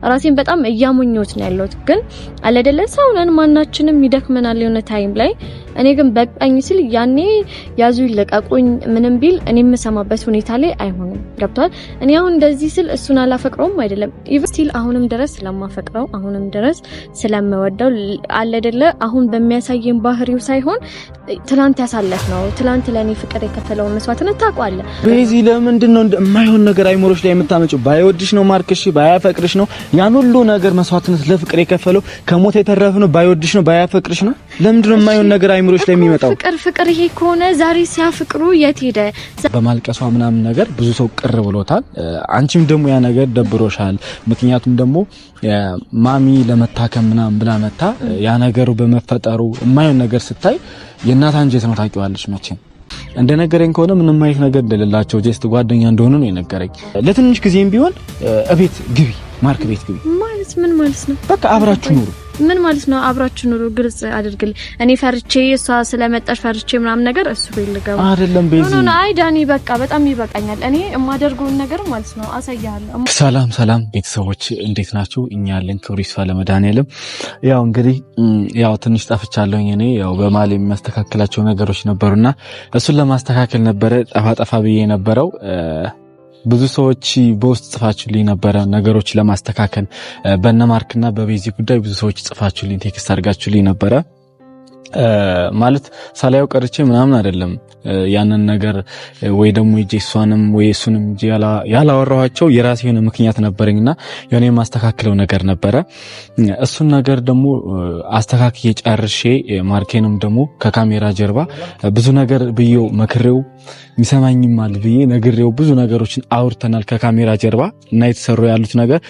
ራሴን በጣም እያሞኘሁት ነው ያለሁት። ግን አለደለ ሰውነን ማናችንም ይደክመናል የሆነ ታይም ላይ። እኔ ግን በቃኝ ሲል ያኔ ያዙ ይለቀቁኝ ምንም ቢል እኔ የምሰማበት ሁኔታ ላይ አይሆንም። ገብቷል። እኔ አሁን እንደዚህ ስል እሱን አላፈቅረውም አይደለም። ኢቭን ስቲል አሁንም ድረስ ስለማፈቅረው አሁንም ድረስ ስለምወደው አለደለ አሁን በሚያሳየን ባህሪው ሳይሆን ትላንት ያሳለፍነው ትላንት ለኔ ፍቅር የከፈለው መስዋዕትነት ታውቃለህ። በዚህ ለምንድን ነው የማይሆን ነገር አይሞሮሽ ላይ የምታመጪው? ባይወድሽ ነው ማርክሽ፣ ባያፈቅርሽ ነው ያን ሁሉ ነገር መስዋዕትነት ለፍቅር የከፈለው? ከሞት የተረፈ ነው ባይወድሽ ነው ባያፈቅርሽ ነው? ለምንድን ነው የማይሆን ነገር አይሞሮሽ ላይ የሚመጣው? ፍቅር ይሄ ከሆነ ዛሬ ሲያፍቅሩ የት ሄደ? በማልቀሷ ምናምን ነገር ብዙ ሰው ቅር ብሎታል። አንቺም ደግሞ ያ ነገር ደብሮሻል። ምክንያቱም ደግሞ ማሚ ለመታከም ምናምን ብላ መታ ያ ነገሩ በመፈጠሩ የማይሆን ነገር ስታይ የእናት አንጀት ነው ታውቂዋለሽ። መቼም እንደነገረኝ ከሆነ ምንም አይነት ነገር እንደሌላቸው ጀስት ጓደኛ እንደሆኑ ነው የነገረኝ። ለትንሽ ጊዜም ቢሆን እቤት ግቢ፣ ማርክ ቤት ግቢ ማለት ምን ማለት ነው? በቃ አብራችሁ ኑሩ። ምን ማለት ነው አብራችሁ ኑሩ? ግልጽ አድርግልኝ። እኔ ፈርቼ እሷ ስለመጣሽ ፈርቼ ምናምን ነገር እሱ ይልገባ አይደለም። ቤዚ ኖ አይ ዳኒ በቃ በጣም ይበቃኛል። እኔ የማደርገውን ነገር ማለት ነው አሳያለሁ። ሰላም ቤተሰቦች እንዴት ናችሁ? እኛ ያለን ክብር ይስፋ ለመድኃኒዓለም። ያው እንግዲህ ያው ትንሽ ጠፍቻለሁኝ። እኔ ያው በማል የሚያስተካክላቸው ነገሮች ነበሩና እሱን ለማስተካከል ነበረ ጠፋ ብዬ ነበረው። ብዙ ሰዎች በውስጥ ጽፋችሁልኝ ነበረ ነገሮች ለማስተካከል በነማርክና በቤዚ ጉዳይ ብዙ ሰዎች ጽፋችሁልኝ ቴክስት አድርጋችሁልኝ ነበረ። ማለት ሳላየው ቀርቼ ምናምን አይደለም ያንን ነገር ወይ ደግሞ እሷንም ወይ እሱንም ያላወራኋቸው የራሴ የሆነ ምክንያት ነበርኝና የኔ ማስተካከለው ነገር ነበረ። እሱን ነገር ደግሞ አስተካክዬ ጨርሼ ማርኬንም ደግሞ ከካሜራ ጀርባ ብዙ ነገር ብዬው መክሬው የሚሰማኝማል ብዬ ነግሬው ብዙ ነገሮችን አውርተናል ከካሜራ ጀርባ እና የተሰሩ ያሉት ነገር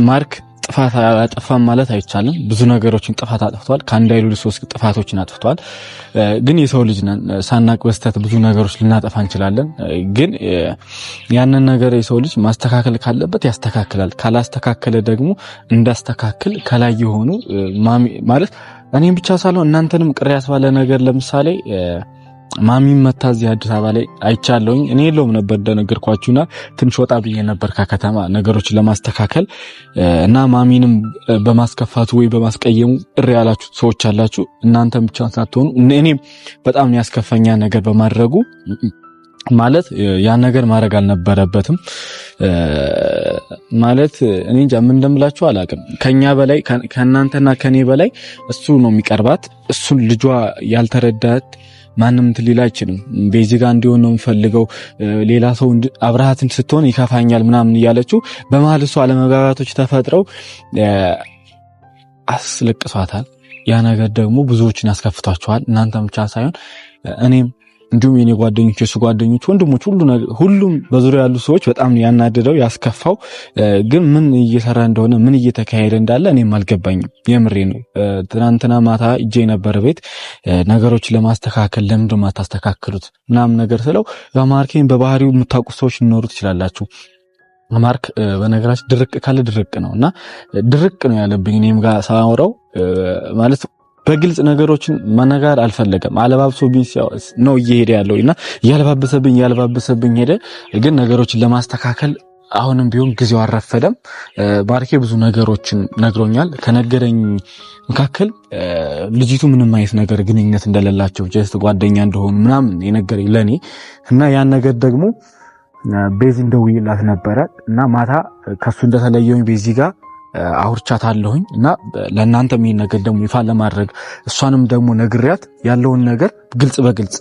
ማርክ ጥፋት አጠፋም ማለት አይቻልም። ብዙ ነገሮችን ጥፋት አጥፍቷል። ከአንድ አይሉ ሶስት ጥፋቶችን አጥፍቷል። ግን የሰው ልጅ ነን፣ ሳናቅ በስተት ብዙ ነገሮች ልናጠፋ እንችላለን። ግን ያንን ነገር የሰው ልጅ ማስተካከል ካለበት ያስተካክላል። ካላስተካከለ ደግሞ እንዳስተካክል ከላይ የሆኑ ማለት እኔም ብቻ ሳልሆን እናንተንም ቅር ያስባለ ነገር ለምሳሌ ማሚ መታዚ አዲስ አበባ ላይ አይቻለሁኝ። እኔ የለውም ነበር እንደነገርኳችሁና ትንሽ ወጣ ብዬ ነበር ከከተማ ነገሮችን ለማስተካከል እና ማሚንም በማስከፋቱ ወይ በማስቀየሙ ቅር ያላችሁ ሰዎች አላችሁ። እናንተም ብቻ ሳትሆኑ እኔም በጣም ነው ያስከፈኛ ነገር በማድረጉ ማለት ያን ነገር ማድረግ አልነበረበትም። ማለት እኔ እንጃ ምን እንደምላችሁ አላውቅም። ከኛ በላይ ከእናንተና ከኔ በላይ እሱ ነው የሚቀርባት። እሱን ልጇ ያልተረዳት ማንም ሊላ አይችልም። ቤዚ ጋር እንዲሆን ነው የምፈልገው፣ ሌላ ሰው አብራሃትን ስትሆን ይከፋኛል ምናምን እያለችው በመሀል እሱ አለመግባባቶች ተፈጥረው አስለቅሷታል። ያ ነገር ደግሞ ብዙዎችን ያስከፍቷቸዋል። እናንተም ብቻ ሳይሆን እኔም እንዲሁም የኔ ጓደኞች፣ የሱ ጓደኞች፣ ወንድሞች ሁሉም በዙሪያ ያሉ ሰዎች በጣም ያናደደው ያስከፋው። ግን ምን እየሰራ እንደሆነ ምን እየተካሄደ እንዳለ እኔም አልገባኝም። የምሬ ነው። ትናንትና ማታ እጄ ነበር ቤት ነገሮች ለማስተካከል ለምንድን ነው ማታስተካክሉት ምናምን ነገር ስለው ማርኬን በባህሪው የምታውቁ ሰዎች ሊኖሩ ትችላላችሁ። ማርክ በነገራችን ድርቅ ካለ ድርቅ ነውና ድርቅ ነው ያለብኝ። እኔም ጋር ሳወራው ማለት በግልጽ ነገሮችን መነጋር አልፈለገም። አለባብሶብኝ ነው እየሄደ ያለውና ያልባበሰብኝ ሄደ። ግን ነገሮችን ለማስተካከል አሁንም ቢሆን ጊዜው አልረፈደም። ማርኬ ብዙ ነገሮችን ነግሮኛል። ከነገረኝ መካከል ልጅቱ ምንም አይነት ነገር ግንኙነት እንደሌላቸው ጀስት ጓደኛ እንደሆኑ ምናምን የነገረኝ ለኔ እና ያን ነገር ደግሞ ቤዚ እንደውይላት ነበረ እና ማታ ከሱ እንደተለየውኝ ቤዚ ጋር አውርቻታለሁኝ እና ለእናንተ ምን ነገር ደግሞ ይፋ ለማድረግ እሷንም ደግሞ ነግሪያት ያለውን ነገር ግልጽ በግልጽ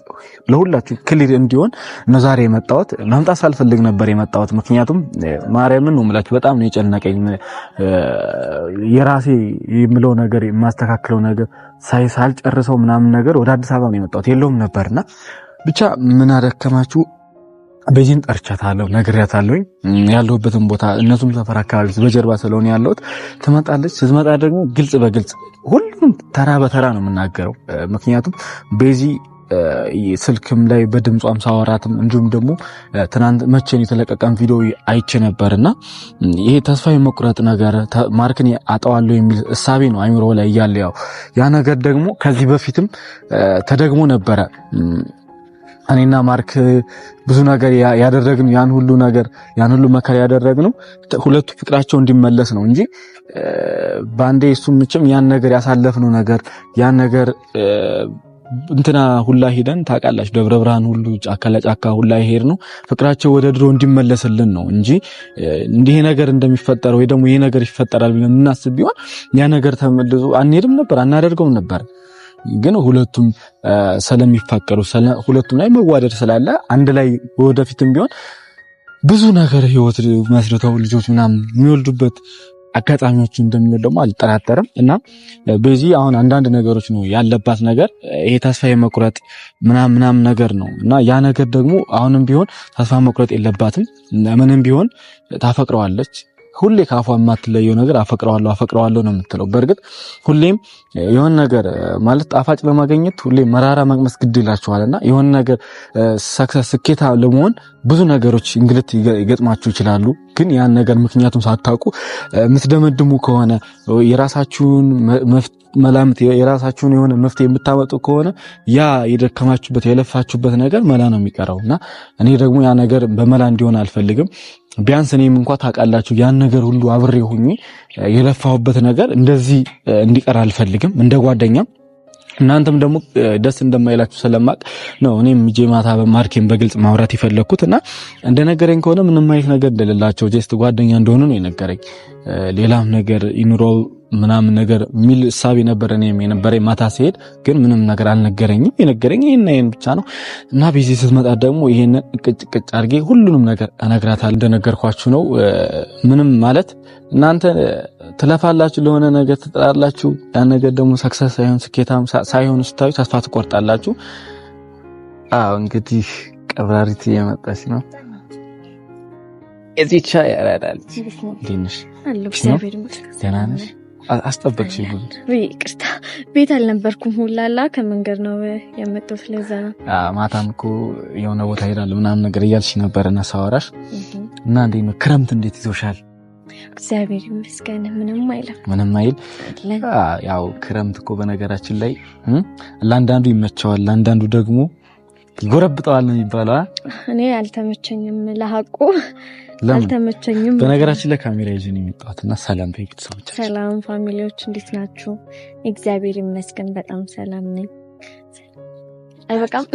ለሁላችሁ ክሊር እንዲሆን ነው ዛሬ የመጣሁት። መምጣት ሳልፈልግ ነበር የመጣሁት። ምክንያቱም ማርያምን ነው የምላችሁ በጣም ነው የጨነቀኝ። የራሴ የምለው ነገር የማስተካክለው ነገር ሳልጨርሰው ምናምን ነገር ወደ አዲስ አበባ ነው የመጣሁት። የለውም ነበርና ብቻ ምን አደከማችሁ ቤዚን ጠርቻታለሁ፣ ነግሬያታለሁኝ ያለሁበትን ቦታ እነሱም ሰፈር አካባቢ በጀርባ ስለሆነ ያለሁት ትመጣለች። ስትመጣ ደግሞ ግልጽ በግልጽ ሁሉም ተራ በተራ ነው የምናገረው። ምክንያቱም ቤዚ ስልክም ላይ በድምጿም ሳወራትም እንዲሁም ደግሞ ትናንት መቼን የተለቀቀን ቪዲዮ አይቼ ነበርና ይሄ ተስፋ የመቁረጥ ነገር ማርክን አጣዋለሁ የሚል እሳቤ ነው አይምሮ ላይ ያለ። ያው ያ ነገር ደግሞ ከዚህ በፊትም ተደግሞ ነበረ እኔና ማርክ ብዙ ነገር ያደረግን ያን ሁሉ መከራ ያደረግነው ሁለቱ ፍቅራቸው እንዲመለስ ነው እንጂ ባንዴ እሱም ምንም ያን ነገር ያሳለፍነው ነገር ያን ነገር እንትና ሁላ ሄደን ታውቃላችሁ ደብረ ብርሃን ሁሉ ጫካ ለጫካ ሁላ ይሄድ ነው ፍቅራቸው ወደ ድሮ እንዲመለስልን ነው እንጂ እንዲህ ነገር እንደሚፈጠር ወይ ደግሞ ይሄ ነገር ይፈጠራል ብለን እናስብ ቢሆን ያ ነገር ተመልሶ አንሄድም ነበር አናደርገውም ነበር ግን ሁለቱም ስለሚፋቀሩ ሁለቱም ላይ መዋደድ ስላለ አንድ ላይ ወደፊትም ቢሆን ብዙ ነገር ህይወት መስርተው ልጆች ምናምን የሚወልዱበት አጋጣሚዎች እንደሚኖር ደግሞ አልጠራጠርም እና በዚህ አሁን አንዳንድ ነገሮች ነው ያለባት ነገር ይሄ ተስፋ የመቁረጥ ምናምን ነገር ነው እና ያ ነገር ደግሞ አሁንም ቢሆን ተስፋ መቁረጥ የለባትም ምንም ቢሆን ታፈቅረዋለች ሁሌ ካፏ የማትለየው ነገር አፈቅረዋለሁ ነው የምትለው በርግጥ ሁሌም የሆነ ነገር ማለት ጣፋጭ ለማግኘት ሁሌ መራራ መቅመስ ግድ ይላችኋልና የሆነ ነገር ሰክሰስ ስኬታ ለመሆን ብዙ ነገሮች እንግልት ይገጥማችሁ ይችላሉ ግን ያን ነገር ምክንያቱም ሳታውቁ የምትደመድሙ ከሆነ የራሳችሁን መላምት የራሳችሁን የሆነ መፍትሄ የምታመጡ ከሆነ ያ የደከማችሁበት የለፋችሁበት ነገር መላ ነው የሚቀረውና እኔ ደግሞ ያ ነገር በመላ እንዲሆን አልፈልግም ቢያንስ እኔም እንኳን ታውቃላችሁ ያን ነገር ሁሉ አብሬ ሆኜ የለፋሁበት ነገር እንደዚህ እንዲቀር አልፈልግም እንደ ጓደኛም እናንተም ደግሞ ደስ እንደማይላችሁ ስለማቅ ነው እኔም ጄማታ በማርኬን በግልጽ ማውራት ይፈልኩትና እንደነገረኝ ከሆነ ምንም አይነት ነገር እንደሌላቸው ጀስት ጓደኛ እንደሆኑ ነው የነገረኝ ሌላም ነገር ይኑረው ምናምን ነገር ሚል ሐሳብ ነበር እኔም የነበረኝ ማታ ሲሄድ ግን ምንም ነገር አልነገረኝም የነገረኝ ይሄን ብቻ ነው እና በዚህ ስትመጣ ደግሞ ይሄን ቅጭቅጭ አርጌ ሁሉንም ነገር አነግራታለሁ እንደነገርኳችሁ ነው ምንም ማለት እናንተ ትለፋላችሁ ለሆነ ነገር ትጥራላችሁ ያን ነገር ደግሞ ሰክሰስ ሳይሆን ስኬታም ሳይሆን ስታዩ ተስፋ ትቆርጣላችሁ እንግዲህ ቀብራሪት የመጣች ነው እዚህ ቻ ያራዳል ዲንሽ አሎ እግዚአብሔር ይመስገን አስጠበቅሽ ወይ ቅርታ ቤት አልነበርኩም ሁላላ ከመንገድ ነው የመጣው ስለዛ ነው ማታም እኮ የሆነ ቦታ ሄዳለሁ ምናምን ነገር እያልሽ ነበርና ሳወራሽ እና እንዴት ነው ክረምት እንዴት ይዞሻል እግዚአብሔር ይመስገን ምንም አይል ያው ክረምት እኮ በነገራችን ላይ ለአንዳንዱ ይመቸዋል ለአንዳንዱ ደግሞ ይጎረብጠዋል ነው የሚባለው እኔ አልተመቸኝም ለሐቁ አልተመቸኝም በነገራችን ላይ ካሜራ ይዘን የሚጣውትና ሰላም ቤተሰቦች ሰላም ፋሚሊዎች እንዴት ናችሁ እግዚአብሔር ይመስገን በጣም ሰላም ነኝ አይበቃም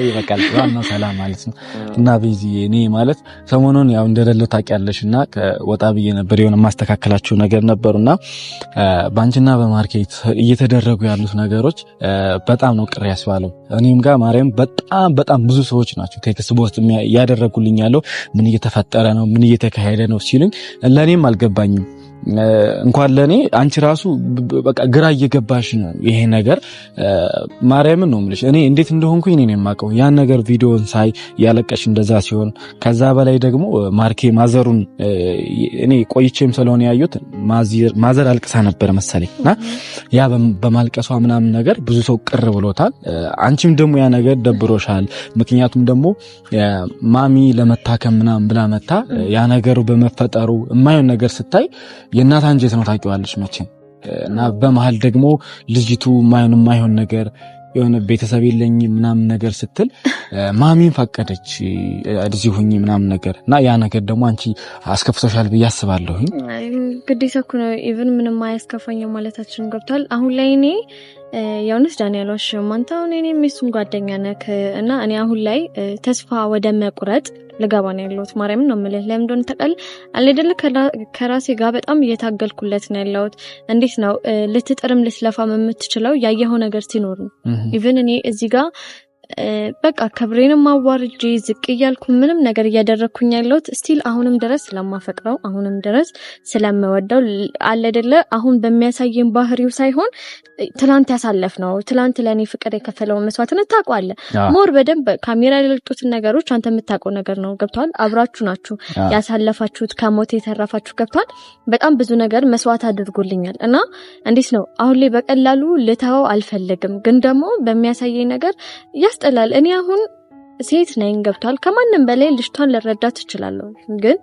ይበቃል ዋናው ሰላም ማለት ነው እና በዚህ እኔ ማለት ሰሞኑን ያው እንደደለው ታውቂያለሽና ወጣ ብዬ ነበር የሆነ ማስተካከላችሁ ነገር ነበርና ባንቺና በማርኬት እየተደረጉ ያሉት ነገሮች በጣም ነው ቅር ያስባለው እኔም ጋር ማርያም በጣም ብዙ ሰዎች ናቸው ቴክስት ቦስት ያደረጉልኝ ያለው ምን እየተፈጠረ ነው ምን እየተካሄደ ነው ሲሉኝ ለኔም አልገባኝም እንኳን ለኔ አንቺ ራሱ በቃ ግራ እየገባሽ ነው ይሄ ነገር ማርያምን ነው የምልሽ እኔ እንዴት እንደሆንኩኝ እኔ ነኝ የማውቀው ያን ነገር ቪዲዮን ሳይ ያለቀሽ እንደዛ ሲሆን ከዛ በላይ ደግሞ ማርኬ ማዘሩን እኔ ቆይቼም ስለሆነ ያዩት ማዘር አልቅሳ ነበር መሰለኝና ያ በማልቀሷ ምናምን ነገር ብዙ ሰው ቅር ብሎታል አንቺም ደግሞ ያ ነገር ደብሮሻል ምክንያቱም ደግሞ ማሚ ለመታከም ምናምን ብላ መጣ ያ ነገሩ በመፈጠሩ የማይሆን ነገር ስታይ የእናት አንጀት ነው ታውቂዋለሽ መቼም እና በመሃል ደግሞ ልጅቱ ማይሆን ነገር የሆነ ቤተሰብ የለኝ ምናምን ነገር ስትል ማሚን ፈቀደች እዚህ ሁኚ ምናምን ነገር እና ያ ነገር ደግሞ አንቺ አስከፍቶሻል ብዬ አስባለሁ ግዴታ እኮ ነው ኢቭን ምንም አያስከፋኝም ማለታችን ገብቷል አሁን ላይ እኔ ያውንስ ዳንኤል ዋሽማንታው እኔም እሱን ጓደኛ ነክ እና እኔ አሁን ላይ ተስፋ ወደ መቁረጥ ለጋባ ነው ያለሁት ማርያም ነው ማለት ለምን እንደሆነ ተቀል አይደለ ከራሴ ጋር በጣም እየታገልኩለት ነው ያለሁት እንዴት ነው ልትጥርም ልትለፋም የምትችለው ያየኸው ነገር ሲኖር ነው ኢቭን እኔ እዚህ ጋር በቃ ከብሬንም አዋርጄ ዝቅ እያልኩ ምንም ነገር እያደረኩኝ ያለሁት ስቲል አሁንም ድረስ ስለማፈቅረው አሁንም ድረስ ስለምወደው አለ አይደለ አሁን በሚያሳየን ባህሪው ሳይሆን ትላንት ያሳለፍነው ትላንት ለኔ ፍቅር የከፈለው መስዋዕትነት ታውቃለህ ሞር በደንብ ካሜራ ለልጡት ነገሮች አንተ የምታውቀው ነገር ነው ገብቷል አብራችሁ ናችሁ ያሳለፋችሁት ከሞት የተረፋችሁ ገብቷል በጣም ብዙ ነገር መስዋዕት አድርጎልኛል እና እንዴት ነው አሁን ላይ በቀላሉ ልታው አልፈልግም ግን ደግሞ በሚያሳየኝ ነገር ያስጠላል እኔ አሁን ሴት ነኝ ገብቷል ከማንንም በላይ ልጅቷን ልረዳት እችላለሁ ግን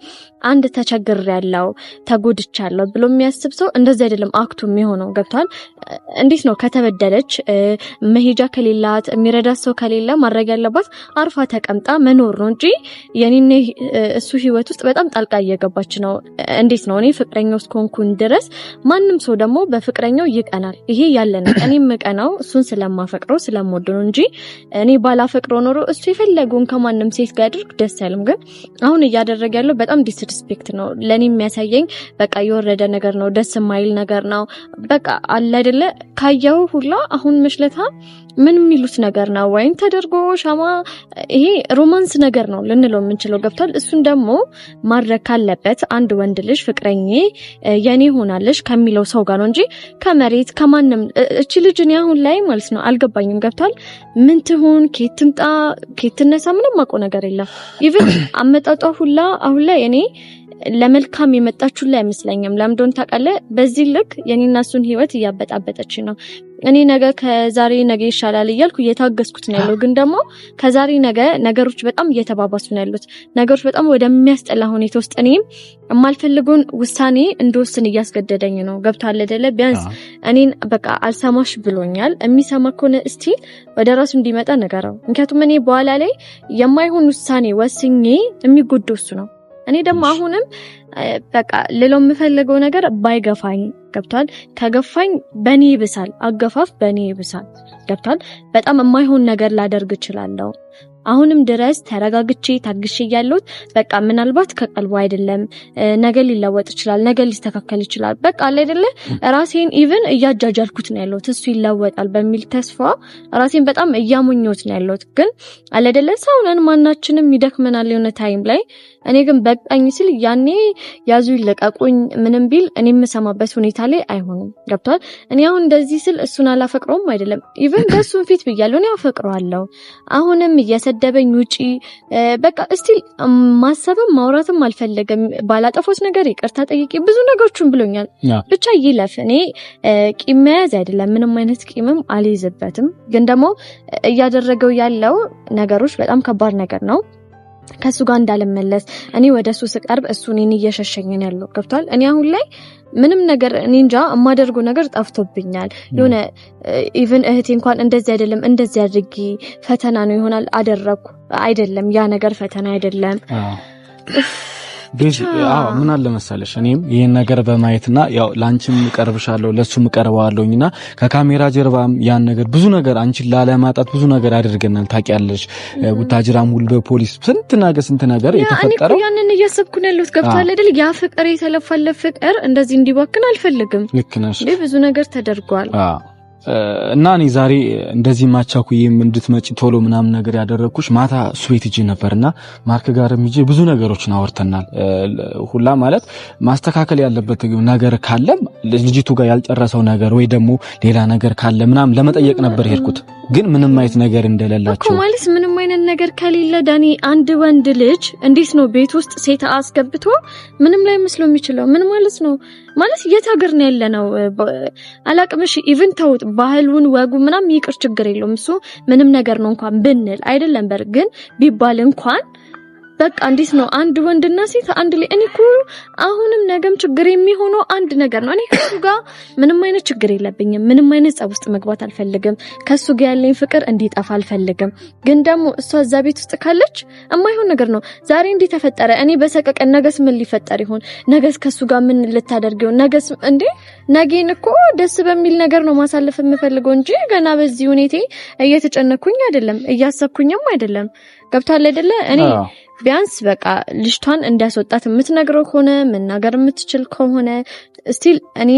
አንድ ተቸግሬያለሁ ተጎድቻለሁ ብሎ የሚያስብ ሰው እንደዛ አይደለም አክቱ የሚሆነው ገብቷል እንዴት ነው ከተበደለች መሄጃ ከሌላት የሚረዳት ሰው ከሌለ ማድረግ ያለባት አርፋ ተቀምጣ መኖር ነው እንጂ የኔን እሱ ህይወት ውስጥ በጣም ጣልቃ እየገባች ነው እንዴት ነው እኔ ፍቅረኛው እስኮንኩን ድረስ ማንንም ሰው ደግሞ በፍቅረኛው ይቀናል ይሄ ያለ ነው እኔም ቀናው እሱን ስለማፈቅረው ስለምወደው እንጂ እኔ ባላፈቅረው ኖሮ እሱ ፈለጉን ከማንንም ሴት ጋር አድርግ ደስ አይልም ግን አሁን እያደረገ ያለው በጣም ዲስሪስፔክት ነው ለኔ የሚያሳየኝ በቃ የወረደ ነገር ነው ደስ የማይል ነገር ነው በቃ አለ አይደለ ካያው ሁላ አሁን መሽለታ ምን የሚሉት ነገር ነው ወይን ተደርጎ ሻማ ይሄ ሮማንስ ነገር ነው ልንለው የምንችለው ገብቷል እሱን ደግሞ ማድረግ ካለበት አንድ ወንድ ልጅ ፍቅረኛዬ የኔ ሆናለሽ ከሚለው ሰው ጋር ነው እንጂ ከመሬት ከማንም እቺ ልጅ እኔ አሁን ላይ ማለት ነው አልገባኝም ገብቷል ምን ትሆን ከትምጣ ከትነሳ ምንም ማቆ ነገር የለም ኢቭን አመጣጧ ሁላ አሁን ላይ እኔ ለመልካም የመጣችሁ ላይ አይመስለኝም ለምዶን ታቀለ በዚህ ልክ የኔና እሱን ህይወት ያበጣበጠች ነው እኔ ነገ ከዛሬ ነገ ይሻላል እያልኩ እየታገስኩት ነው ያለው ግን ደግሞ ከዛሬ ነገ ነገሮች በጣም እየተባባሱ ነው ያሉት ነገሮች በጣም ወደሚያስጠላ ሁኔታ ውስጥ እኔም የማልፈልገውን ውሳኔ እንደወስን እያስገደደኝ ነው ገብቷል አይደለ ቢያንስ እኔን በቃ አልሰማሽ ብሎኛል የሚሰማ ከሆነ እስቲ ወደ ራሱ እንዲመጣ ነገራው ምክንያቱም እኔ በኋላ ላይ የማይሆን ውሳኔ ወስኜ የሚጎደው እሱ ነው እኔ ደግሞ አሁንም በቃ ሌላው የምፈልገው ነገር ባይገፋኝ ገብቷል ከገፋኝ በኔ ይብሳል አገፋፍ በኔ ይብሳል ገብቷል በጣም የማይሆን ነገር ላደርግ እችላለሁ አሁንም ድረስ ተረጋግቼ ታግሼ ያለሁት በቃ ምናልባት ከቀልቡ አይደለም ነገ ሊለወጥ ይችላል ነገ ሊስተካከል ይችላል በቃ አይደለ ራሴን ኢቭን እያጃጃልኩት ነው ያለሁት እሱ ይለወጣል በሚል ተስፋ ራሴን በጣም እያሞኘሁት ነው ያለሁት ግን አይደለ ሰውነን ማናችንም ይደክመናል የሆነ ታይም ላይ እኔ ግን በቃኝ ሲል ያኔ ያዙ ይለቀቁኝ ምንም ቢል እኔ የምሰማበት ሁኔታ ላይ አይሆንም ገብቷል እኔ አሁን እንደዚህ ስል እሱን አላፈቅረውም አይደለም ኢቭን በሱ ፊት ብያለሁ እኔ አፈቅረዋለሁ አሁንም እየሰደበኝ ውጪ በቃ እስቲ ማሰብም ማውራትም አልፈለገም ባላጠፎት ነገር ይቅርታ ጠይቄ ብዙ ነገሮችን ብሎኛል ብቻ ይለፍ እኔ ቂም መያዝ አይደለም ምንም አይነት ቂምም አልይዝበትም ግን ደግሞ እያደረገው ያለው ነገሮች በጣም ከባድ ነገር ነው ከሱ ጋር እንዳልመለስ እኔ ወደሱ ስቀርብ እሱ እኔን እየሸሸኝ ነው ያለው ገብቷል እኔ አሁን ላይ ምንም ነገር እኔ እንጃ የማደርገው ነገር ጠፍቶብኛል የሆነ ኢቭን እህቴ እንኳን እንደዚህ አይደለም እንደዚህ አድርጊ ፈተና ነው ይሆናል አደረኩ አይደለም ያ ነገር ፈተና አይደለም ምን አለ መሰለሽ እኔም ይሄን ነገር በማየትና ያው ላንቺም ቀርብሻለሁ ለሱም ቀርባለሁኝና ከካሜራ ጀርባም ያን ነገር ብዙ ነገር አንቺን ላለማጣት ብዙ ነገር አድርገናል ታውቂያለሽ ቡታጅራም ሁሉ በፖሊስ ስንት ነገር የተፈጠረው ያንን እያሰብኩ ነው ያለሁት ገብቷል አይደል ያ ፍቅር የተለፋለ ፍቅር እንደዚህ እንዲባክን አልፈልግም ልክ ነሽ ብዙ ነገር ተደርጓል እና እኔ ዛሬ እንደዚህ ማቻኩዬም እንድትመጪ ቶሎ ምናምን ነገር ያደረኩሽ ማታ እሱ ቤት ሂጂ ነበርና ማርክ ጋርም ሂጂ ብዙ ነገሮችን አወርተናል ሁላ ማለት ማስተካከል ያለበት ነገር ካለም ልጅቱ ጋር ያልጨረሰው ነገር ወይ ደግሞ ሌላ ነገር ካለ ምናምን ለመጠየቅ ነበር ሄድኩት ግን ምንም አይነት ነገር እንደሌላችሁ እኮ ማለት ምንም አይነት ነገር ከሌለ ዳኒ አንድ ወንድ ልጅ እንዴት ነው ቤት ውስጥ ሴት አስገብቶ ምንም ላይ መስሎ የሚችለው ምን ማለት ነው ማለት የታገር ነው ያለነው አላቅምሽ ኢቭን ተውት ባህሉን ወጉ ምናም ይቅር ችግር የለውም እሱ ምንም ነገር ነው እንኳን ብንል አይደለም በር ግን ቢባል እንኳን በቃ እንዴት ነው አንድ ወንድና ሴት አንድ ላይ እኔኮ አሁንም ነገም ችግር የሚሆነው አንድ ነገር ነው እኔ ከሱ ጋር ምንም አይነት ችግር የለብኝም ምንም አይነት ጸብ ውስጥ መግባት አልፈልግም ከሱ ጋር ያለኝ ፍቅር እንዲጠፋ አልፈልግም ግን ደግሞ እሷ እዛ ቤት ውስጥ ካለች የማይሆን ነገር ነው ዛሬ እንዴ ተፈጠረ እኔ በሰቀቀን ነገስ ምን ሊፈጠር ይሆን ነገስ ከሱ ጋር ምን ልታደርገው ነገስ እንዴ ነገን እኮ ደስ በሚል ነገር ነው ማሳለፍ የምፈልገው እንጂ ገና በዚህ ሁኔታ እየተጨነኩኝ አይደለም እያሰብኩኝም አይደለም ገብቷል አይደለ እኔ ቢያንስ በቃ ልጅቷን እንዲያስወጣት የምትነግረው ከሆነ መናገር የምትችል ከሆነ ስቲል እኔ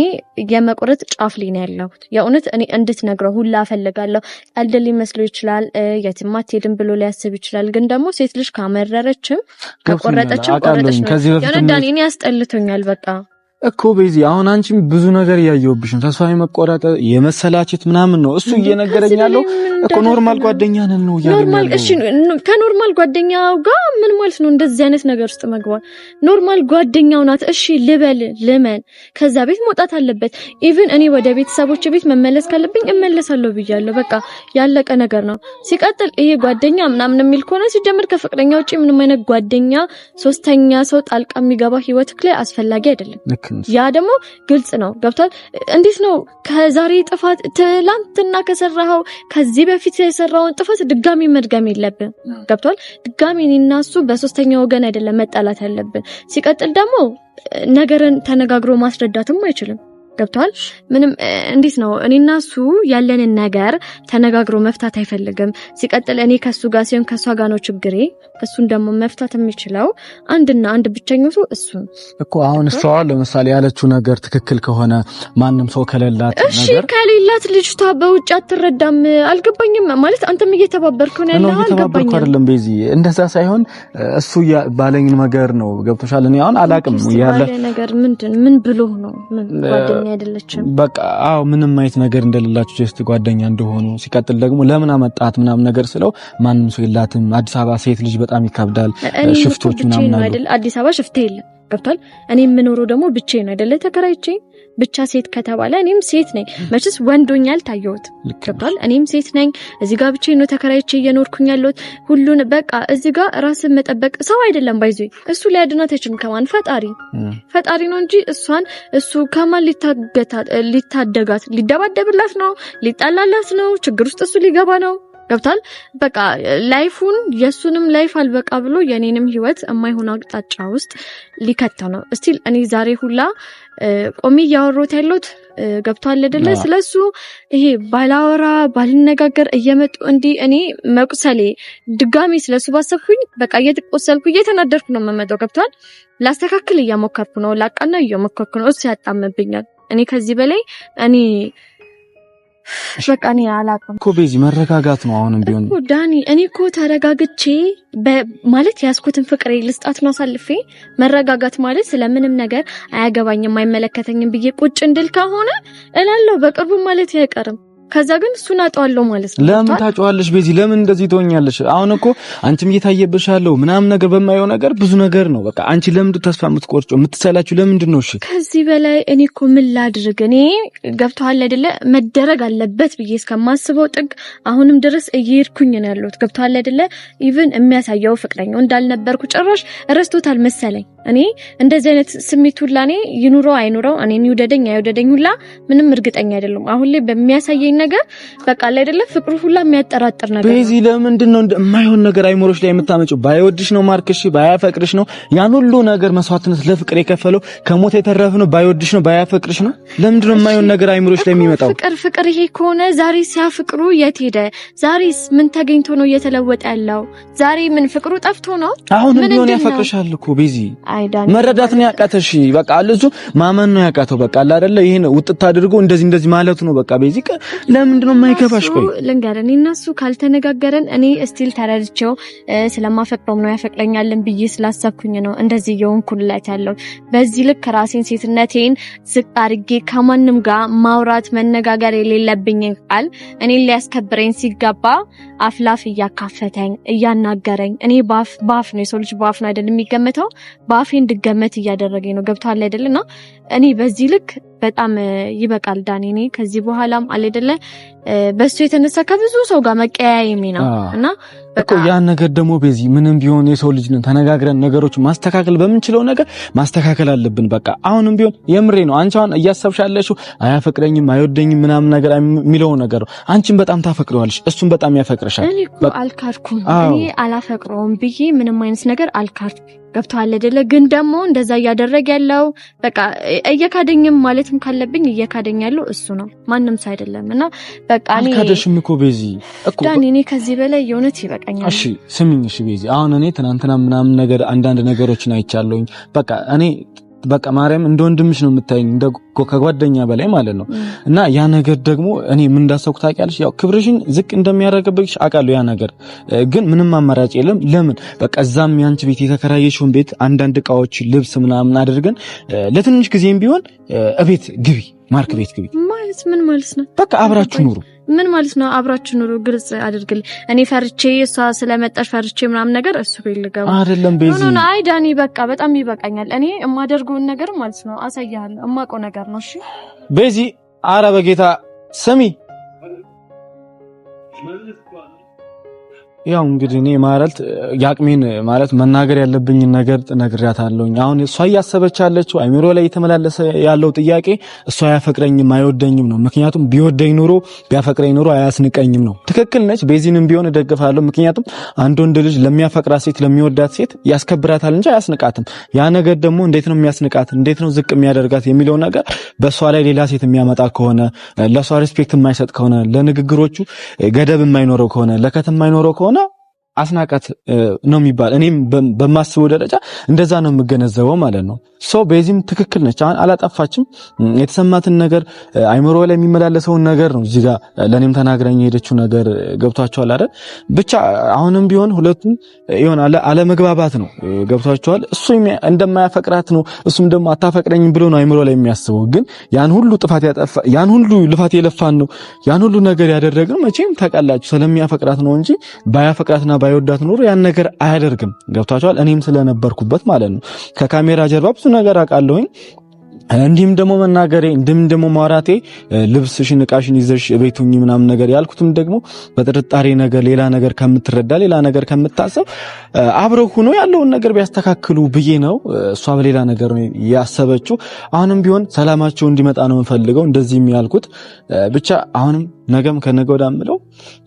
የመቆረጥ ጫፍ ላይ ነው ያለሁት የእውነት እኔ እንድትነግረው ሁላ ፈልጋለሁ አልደል ሊመስለው ይችላል የትም አትሄድም ብሎ ሊያስብ ይችላል ግን ደግሞ ሴት ልጅ ካመረረችም ከቆረጠችም ቆረጠች ነው ያነዳኒ እኔ ያስጠልቶኛል በቃ እኮ ቤዚ አሁን አንቺም ብዙ ነገር ያየውብሽ ነው። ተስፋ የመቆረጥ የመሰላቸት ምናምን ነው እሱ እየነገረኝ ያለው እኮ ኖርማል ጓደኛ ነን ነው ያለው። ኖርማል እሺ፣ ከኖርማል ጓደኛው ጋር ምን ማለት ነው እንደዚህ አይነት ነገር ውስጥ መግባት? ኖርማል ጓደኛው ናት እሺ ልበል ልመን፣ ከዛ ቤት መውጣት አለበት። ኢቭን እኔ ወደ ቤተሰቦቼ ቤት መመለስ ካለብኝ እመለሳለሁ ብያለሁ። በቃ ያለቀ ነገር ነው። ሲቀጥል ይሄ ጓደኛ ምናምን የሚል ከሆነ ሲጀምር ከፍቅረኛ ውጪ ምንም አይነት ጓደኛ ሶስተኛ ሰው ጣልቃ የሚገባ ህይወትክ ላይ አስፈላጊ አይደለም። ያ ደግሞ ግልጽ ነው። ገብቷል? እንዴት ነው ከዛሬ ጥፋት ትላንትና ከሰራኸው ከዚህ በፊት የሰራውን ጥፋት ድጋሚ መድገም የለብን። ገብቷል? ድጋሚ እኔና እሱ በሶስተኛ ወገን አይደለም መጣላት ያለብን። ሲቀጥል ደግሞ ነገርን ተነጋግሮ ማስረዳትም አይችልም። ገብቷል? ምንም እንዴት ነው እኔና እሱ ያለንን ነገር ተነጋግሮ መፍታት አይፈልግም። ሲቀጥል እኔ ከሱ ጋር ሲሆን ከሷ ጋር ነው ችግሬ። እሱን ደግሞ መፍታት የሚችለው አንድና አንድ ብቸኛው ሰው እሱ እኮ። አሁን እሷ ለምሳሌ ያለችው ነገር ትክክል ከሆነ ማንም ሰው ከሌላት ነገር እሺ፣ ከሌላት ልጅቷ በውጭ አትረዳም። አልገባኝም ማለት አንተም እየተባበርከው ነው ያለው። አልገባኝም አይደለም ቤዚ፣ እንደዛ ሳይሆን እሱ ባለኝ ነገር ነው። ገብቶሻል? እኔ አሁን አላቅም ያለ ነገር ምን ብሎ ነው ምን ጓደኛ አይደለችም። በቃ አዎ ምንም አይነት ነገር እንደሌላችሁ ጀስት ጓደኛ እንደሆኑ። ሲቀጥል ደግሞ ለምን አመጣት ምናምን ነገር ስለው ማንም ሰው የላትም። አዲስ አበባ ሴት ልጅ በጣም ይከብዳል። ሽፍቶች ምናምን አይደል? አዲስ አበባ ሽፍት የለም። ገብቷል? እኔ የምኖረው ደግሞ ብቻዬን አይደለ? ተከራይቼ ብቻ ሴት ከተባለ እኔም ሴት ነኝ። መቼስ ወንዶኛል ታየውት። ገብቷል? እኔም ሴት ነኝ። እዚህ ጋር ብቻዬን ነው ተከራይቼ እየኖርኩኝ ያለሁት። ሁሉን በቃ እዚህ ጋር ራስን መጠበቅ ሰው አይደለም ባይዞ እሱ ሊያድናት አይችልም። ከማን ፈጣሪ ነው እንጂ እሱ ከማን ሊታደጋት ሊደባደብላት ነው፣ ሊጣላላት ነው፣ ችግር ውስጥ እሱ ሊገባ ነው። ገብቷል? በቃ ላይፉን የሱንም ላይፍ አልበቃ ብሎ የኔንም ህይወት የማይሆን አቅጣጫ ውስጥ ሊከታ ነው። እስቲል እኔ ዛሬ ሁላ ቆሚ ያወሮት ያሉት ገብቷል አይደለ? ስለሱ ይሄ ባልነጋገር እየመጡ እንዲ እኔ መቁሰሌ ድጋሚ ስለሱ ባሰብኩኝ በቃ እየተቆሰልኩ እየተናደርኩ ነው የምመጣው። ገብቷል? ላስተካክል እየሞከርኩ ነው፣ ላቃና እየሞከርኩ ነው። እሱ ያጣምብኛል። እኔ ከዚህ በላይ በቃ እኔ አላውቅም እኮ ቤዚ፣ መረጋጋት ነው አሁንም ቢሆን እኮ ዳኒ። እኔ እኮ ተረጋግቼ ማለት ያስኩትን ፍቅሬ ልስጣት ነው አሳልፌ። መረጋጋት ማለት ስለምንም ነገር አያገባኝም አይመለከተኝም ብዬ ቁጭ እንድል ከሆነ እላለሁ በቅርቡ ማለት አይቀርም። ከዛ ግን እሱን አጣዋለሁ ማለት ነው። ለምን ታጫዋለሽ ቤዚ? ለምን እንደዚህ ትሆኛለሽ? አሁን እኮ አንቺም እየታየብሽ ያለው ምናምን ነገር በማየው ነገር ብዙ ነገር ነው። በቃ አንቺ ለምን ተስፋ የምትቆርጪው የምትሰላችሁ ለምንድን ነው? እሺ ከዚህ በላይ እኔ እኮ ምን ላድርግ? እኔ ገብቶሃል አይደለ? መደረግ አለበት ብዬ እስከማስበው ጥግ አሁንም ድረስ እየሄድኩኝ ነው ያለሁት። ገብቶሃል አይደለ? ኢቭን የሚያሳየው ፍቅረኛው እንዳልነበርኩ ጭራሽ ረስቶታል መሰለኝ። እኔ እንደዚህ አይነት ስሜት ሁላ እኔ ይኑረው አይኑረው እኔን ይውደደኝ አይውደደኝ ሁላ ምንም እርግጠኛ አይደለም። አሁን ላይ በሚያሳየኝ ነገር በቃ ላይ አይደለ ፍቅሩ ሁላ የሚያጠራጥር ነገር ቤዚ፣ ለምንድን ነው የማይሆን ነገር አይሞሮሽ ላይ የምታመጪው? ባይወድሽ ነው ማርክሽ፣ ባያፈቅርሽ ነው ያን ሁሉ ነገር መስዋዕትነት ለፍቅር የከፈለው? ከሞት የተረፈ ነው ባይወድሽ ነው ባያፈቅርሽ ነው? ለምንድን ነው የማይሆን ነገር አይሞሮሽ ላይ የሚመጣው? ፍቅር ይሄ ከሆነ ዛሬ ሲያፍቅሩ የት ሄደ? ዛሬስ ምን ተገኝቶ ነው እየተለወጠ ያለው? ዛሬ ምን ፍቅሩ ጠፍቶ ነው? አሁን ቢሆን ያፈቅርሻል እኮ ቤዚ። መረዳት ነው ያቃተሽ። በቃ አለዙ ማመን ነው ያቃተው። በቃ አለ አይደለ? ይሄን ውጥት አድርጎ እንደዚህ ማለት ነው። በቃ ቤዚ፣ ለምንድን ነው የማይገባሽ? ቆይ ልንገርህ፣ እኔና እሱ ካልተነጋገረን እኔ ስቲል ተረድቼው ስለማፈቅረው ነው ያፈቅረኛልን ብዬ ስላሰብኩኝ ነው እንደዚህ የሆንኩላት ያለው። በዚህ ልክ ራሴን ሴትነቴን ዝቅ አድርጌ ከማንም ጋር ማውራት መነጋገር የሌለብኝ ቃል እኔን ሊያስከብረኝ ሲገባ አፍላፍ እያካፈተኝ እያናገረኝ። እኔ ባፍ ነው የሰው ልጅ ባፍ ነው አይደል የሚገመተው? ባፌ እንድገመት እያደረገኝ ነው። ገብቷል አይደልና እኔ በዚህ ልክ በጣም ይበቃል ዳኒ። እኔ ከዚህ በኋላም አይደለ በሱ የተነሳ ከብዙ ሰው ጋር መቀያየሜ ነው እና እኮ ያን ነገር ደግሞ ቤዚ ምንም ቢሆን የሰው ልጅ ነን፣ ተነጋግረን ነገሮች ማስተካከል በምንችለው ነገር ማስተካከል አለብን። በቃ አሁንም ቢሆን የምሬ ነው። አንቺ አሁን እያሰብሻለሽ አያፈቅረኝም አይወደኝም ምናምን ነገር የሚለው ነገር ነው። አንቺን በጣም ታፈቅረዋለሽ፣ እሱን በጣም ያፈቅርሻል። እኔ እኮ አልካድኩም። እኔ አላፈቅረውም ብዬ ምንም አይነት ነገር አልካድኩም። ገብቷል አይደለ? ግን ደግሞ እንደዛ እያደረገ ያለው በቃ እየካደኝም ማለትም ካለብኝ እየካደኝ ያለው እሱ ነው፣ ማንም ሰው አይደለምና በቃ እኔ አልካደሽም እኮ ቤዚ እኮ ዳኒ። እኔ ከዚህ በላይ የእውነት ይበቃኛል። እሺ ስሚኝ፣ እሺ ቤዚ፣ አሁን እኔ ትናንትና ምናምን ነገር አንዳንድ ነገሮችን አይቻለሁኝ። በቃ እኔ በቃ ማርያም እንደ ወንድምሽ ነው የምታይኝ እንደ ከጓደኛ በላይ ማለት ነው። እና ያ ነገር ደግሞ እኔ ምን እንዳሰብኩ ታውቂያለሽ? ያው ክብርሽን ዝቅ እንደሚያደርግብሽ አውቃለሁ። ያ ነገር ግን ምንም አማራጭ የለም። ለምን በቃ እዛም ያንቺ ቤት የተከራየሽውን ቤት አንዳንድ እቃዎች ልብስ ምናምን አድርገን ለትንሽ ጊዜም ቢሆን እቤት ግቢ፣ ማርክ ቤት ግቢ ማለት ምን ማለት ነው? በቃ አብራችሁ ኑሩ። ምን ማለት ነው አብራችሁ ኑሩ? ግልጽ አድርግልኝ። እኔ ፈርቼ እሷ ስለመጣሽ ፈርቼ ምናምን ነገር እሱ ይልገባ አይደለም። ቤዚ ኖ አይ ዳኒ በቃ በጣም ይበቃኛል። እኔ የማደርገውን ነገር ማለት ነው አሳያለሁ። የማውቀው ነገር ነው። እሺ ቤዚ፣ ኧረ በጌታ ስሚ። ያው እንግዲህ እኔ ማለት ያቅሜን ማለት መናገር ያለብኝን ነገር ነግሬያታለሁኝ። አሁን እሷ እያሰበች ያለችው አይምሮ ላይ የተመላለሰ ያለው ጥያቄ እሷ አያፈቅረኝም አይወደኝም ነው። ምክንያቱም ቢወደኝ ኑሮ ቢያፈቅረኝ ኑሮ አያስንቀኝም ነው። ትክክል ነች። ቤዚንም ቢሆን እደግፋለሁ። ምክንያቱም አንድ ወንድ ልጅ ለሚያፈቅራት ሴት ለሚወዳት ሴት ያስከብራታል እንጂ አያስንቃትም። ያ ነገር ደግሞ እንዴት ነው የሚያስንቃት፣ እንዴት ነው ዝቅ የሚያደርጋት የሚለው ነገር በእሷ ላይ ሌላ ሴት የሚያመጣ ከሆነ፣ ለእሷ ሪስፔክት የማይሰጥ ከሆነ፣ ለንግግሮቹ ገደብ የማይኖረው ከሆነ፣ ለከት የማይኖረው ከሆነ አስናቃት ነው የሚባል። እኔም በማስበው ደረጃ እንደዛ ነው የምገነዘበው ማለት ነው። ሶ በዚህም ትክክል ነች። አላጠፋችም። የተሰማትን ነገር አይምሮ ላይ የሚመላለሰውን ነገር ነው እዚህ ጋር ለኔም ተናግረኝ የሄደችው ነገር ገብቷቸዋል አይደል? ብቻ አሁንም ቢሆን ሁለቱም ይሆን አለመግባባት ነው። ገብቷቸዋል። እሱ እንደማያፈቅራት ነው፣ እሱም ደግሞ አታፈቅረኝም ብሎ ነው አይምሮ ላይ የሚያስበው። ግን ያን ሁሉ ጥፋት ያጠፋ ያን ሁሉ ልፋት የለፋን ነው ያን ሁሉ ነገር ያደረግነው መቼም ታውቃላችሁ ስለሚያፈቅራት ነው እንጂ ባያፈቅራትና ባይወዳት ኖሮ ያን ነገር አያደርግም። ገብታችኋል? እኔም ስለነበርኩበት ማለት ነው። ከካሜራ ጀርባ ብዙ ነገር አውቃለሁኝ። እንዲህም ደግሞ መናገሬ እንዲህም ደግሞ ማውራቴ ልብስሽን እቃሽን ይዘሽ ቤቱኝ ምናምን ነገር ያልኩትም ደግሞ በጥርጣሬ ነገር ሌላ ነገር ከምትረዳ ሌላ ነገር ከምታሰብ አብረው ሆኖ ያለውን ነገር ቢያስተካክሉ ብዬ ነው። እሷ በሌላ ነገር ነው ያሰበችው። አሁንም ቢሆን ሰላማቸው እንዲመጣ ነው የምፈልገው እንደዚህም ያልኩት። ብቻ አሁንም ነገም ከነገ ወዲያ ምለው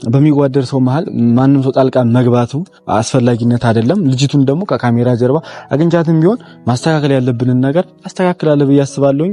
በሚዋደድ ሰው መሃል ማንም ሰው ጣልቃ መግባቱ አስፈላጊነት አይደለም። ልጅቱን ደግሞ ከካሜራ ጀርባ አግኝቻትም ቢሆን ማስተካከል ያለብንን ነገር አስተካክላለሁ ብዬ አስባለሁ።